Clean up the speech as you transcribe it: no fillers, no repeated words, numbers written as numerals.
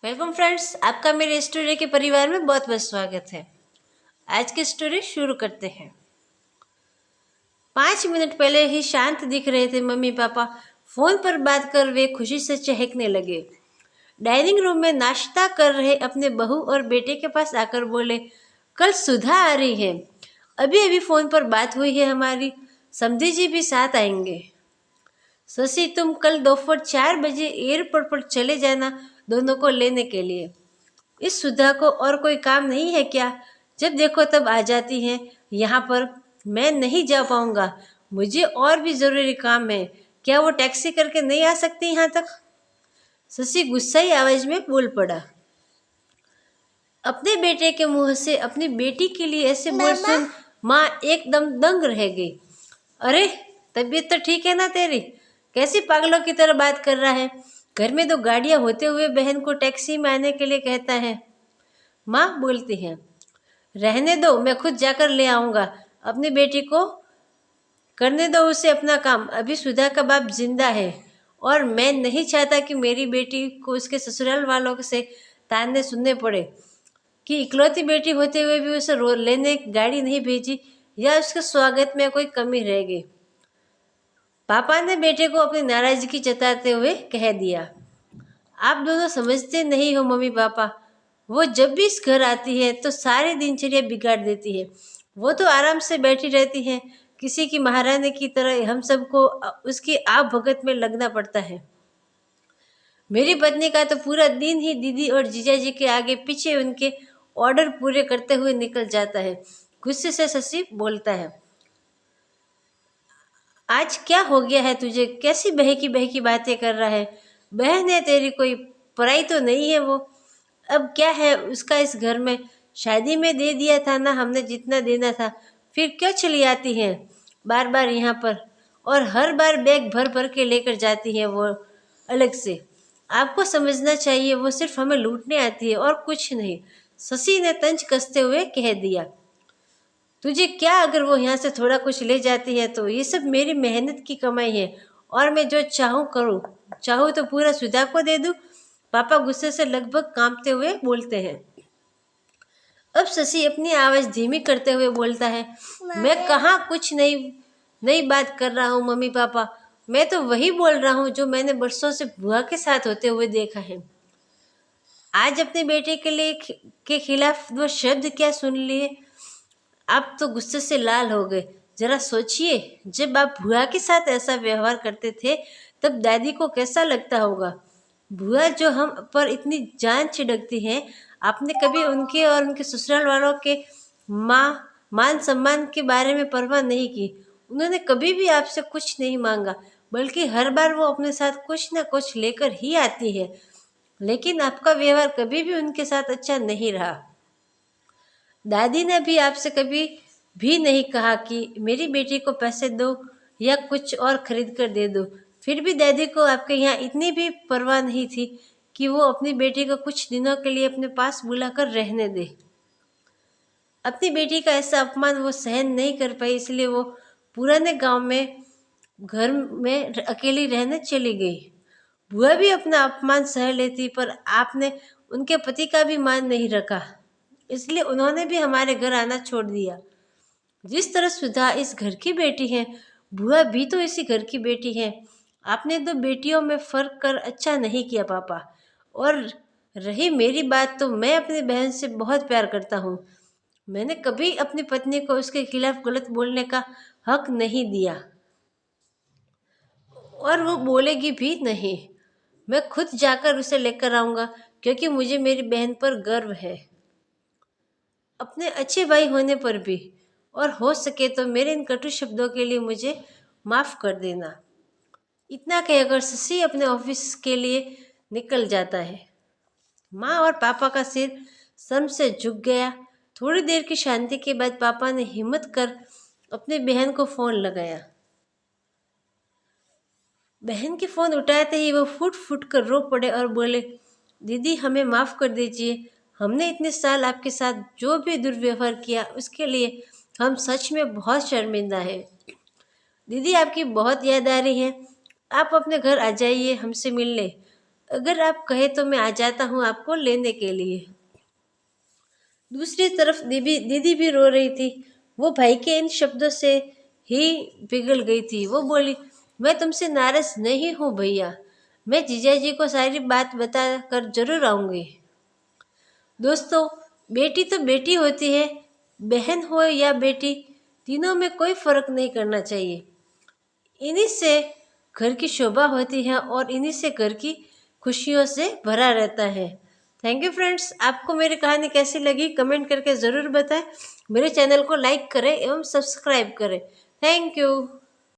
Welcome friends, आपका मेरे story के परिवार में बहुत बहुत स्वागत है। आज की स्टोरी शुरू करते हैं। 5 मिनट पहले ही शांत दिख रहे थे मम्मी पापा। फोन पर बात कर वे खुशी से चहकने लगे। डाइनिंग रूम में नाश्ता कर रहे अपने बहू और बेटे के पास आकर बोले, कल सुधा आ रही है। अभी अभी फोन पर बात हुई है हमारी। समधी जी भी साथ आएंगे। शशि, तुम कल दोपहर 4 बजे एयरपोर्ट पर चले जाना दोनों को लेने के लिए। इस सुधा को और कोई काम नहीं है क्या? जब देखो तब आ जाती है यहाँ पर। मैं नहीं जा पाऊंगा, मुझे और भी जरूरी काम है। क्या वो टैक्सी करके नहीं आ सकती यहाँ तक? शशि गुस्साई आवाज में बोल पड़ा। अपने बेटे के मुंह से अपनी बेटी के लिए ऐसे बोल सुन माँ एकदम दंग रह गई। अरे, तबीयत तो ठीक है ना तेरी? कैसी पागलों की तरह बात कर रहा है? घर में 2 गाड़ियां होते हुए बहन को टैक्सी में आने के लिए कहता है। माँ बोलती है, रहने दो, मैं खुद जाकर ले आऊँगा। अपनी बेटी को करने दो उसे अपना काम। अभी सुधा का बाप जिंदा है और मैं नहीं चाहता कि मेरी बेटी को उसके ससुराल वालों से ताने सुनने पड़े कि इकलौती बेटी होते हुए भी उसे लेने गाड़ी नहीं भेजी या उसके स्वागत में कोई कमी रह गई। पापा ने बेटे को अपनी नाराजगी जताते हुए कह दिया, आप दोनों समझते नहीं हो मम्मी पापा। वो जब भी इस घर आती है तो सारी दिनचर्या बिगाड़ देती है। वो तो आराम से बैठी रहती है, किसी की महारानी की तरह हम सबको उसकी आप भगत में लगना पड़ता है। मेरी पत्नी का तो पूरा दिन ही दीदी और जीजा जी के आगे पीछे उनके ऑर्डर पूरे करते हुए निकल जाता है। गुस्से से शशि बोलता है, आज क्या हो गया है तुझे? कैसी बहकी बातें कर रहा है? बहन है तेरी, कोई पराई तो नहीं है वो। अब क्या है उसका इस घर में? शादी में दे दिया था ना हमने जितना देना था, फिर क्यों चली आती हैं बार बार यहाँ पर? और हर बार बैग भर भर के लेकर जाती है वो अलग से। आपको समझना चाहिए वो सिर्फ हमें लूटने आती है और कुछ नहीं। शशि ने तंज कसते हुए कह दिया, तुझे क्या, अगर वो यहाँ से थोड़ा कुछ ले जाती है तो? ये सब मेरी मेहनत की कमाई है और मैं जो चाहूँ करूँ। चाहूँ तो पूरा सुधा को दे दूँ। पापा गुस्से से लगभग कांपते हुए बोलते हैं। अब शशि अपनी आवाज धीमी करते हुए बोलता है, मैं कहाँ कुछ नई बात कर रहा हूँ मम्मी पापा। मैं तो वही बोल रहा हूँ जो मैंने बरसों से बुआ के साथ होते हुए देखा है। आज अपने बेटे के खिलाफ वो शब्द क्या सुन लिए? आप तो गुस्से से लाल हो गए। जरा सोचिए, जब आप भुआ के साथ ऐसा व्यवहार करते थे तब दादी को कैसा लगता होगा। भुआ जो हम पर इतनी जान छिड़कती हैं, आपने कभी उनके और उनके ससुराल वालों के मान सम्मान के बारे में परवाह नहीं की। उन्होंने कभी भी आपसे कुछ नहीं मांगा, बल्कि हर बार वो अपने साथ कुछ ना कुछ लेकर ही आती है। लेकिन आपका व्यवहार कभी भी उनके साथ अच्छा नहीं रहा। दादी ने भी आपसे कभी भी नहीं कहा कि मेरी बेटी को पैसे दो या कुछ और खरीद कर दे दो। फिर भी दादी को आपके यहाँ इतनी भी परवाह नहीं थी कि वो अपनी बेटी को कुछ दिनों के लिए अपने पास बुलाकर रहने दे। अपनी बेटी का ऐसा अपमान वो सहन नहीं कर पाई, इसलिए वो पुराने गांव में घर में अकेली रहने चली गई। बुआ भी अपना अपमान सह लेती, पर आपने उनके पति का भी मान नहीं रखा, इसलिए उन्होंने भी हमारे घर आना छोड़ दिया। जिस तरह सुधा इस घर की बेटी है, बुआ भी तो इसी घर की बेटी है। आपने 2 बेटियों में फर्क कर अच्छा नहीं किया पापा। और रही मेरी बात, तो मैं अपनी बहन से बहुत प्यार करता हूँ। मैंने कभी अपनी पत्नी को उसके खिलाफ गलत बोलने का हक नहीं दिया और वो बोलेगी भी नहीं। मैं खुद जाकर उसे लेकर आऊँगा, क्योंकि मुझे मेरी बहन पर गर्व है, अपने अच्छे भाई होने पर भी। और हो सके तो मेरे इन कटु शब्दों के लिए मुझे माफ़ कर देना। इतना कहकर शशि अपने ऑफिस के लिए निकल जाता है। माँ और पापा का सिर शर्म से झुक गया। थोड़ी देर की शांति के बाद पापा ने हिम्मत कर अपनी बहन को फ़ोन लगाया। बहन के फ़ोन उठाते ही वो फुट फुट कर रो पड़े और बोले, दीदी हमें माफ़ कर दीजिए। हमने इतने साल आपके साथ जो भी दुर्व्यवहार किया उसके लिए हम सच में बहुत शर्मिंदा हैं। दीदी आपकी बहुत याद आ रही है। आप अपने घर आ जाइए हमसे मिलने। अगर आप कहे तो मैं आ जाता हूँ आपको लेने के लिए। दूसरी तरफ दीदी दीदी भी रो रही थी। वो भाई के इन शब्दों से ही पिघल गई थी। वो बोली, मैं तुमसे नाराज नहीं हूँ भैया, मैं जीजाजी को सारी बात बता कर जरूर आऊँगी। दोस्तों, बेटी तो बेटी होती है, बहन हो या बेटी, तीनों में कोई फर्क नहीं करना चाहिए। इन्हीं से घर की शोभा होती है और इन्हीं से घर की खुशियों से भरा रहता है। थैंक यू फ्रेंड्स, आपको मेरी कहानी कैसी लगी कमेंट करके ज़रूर बताएं। मेरे चैनल को लाइक करें एवं सब्सक्राइब करें। Thank you.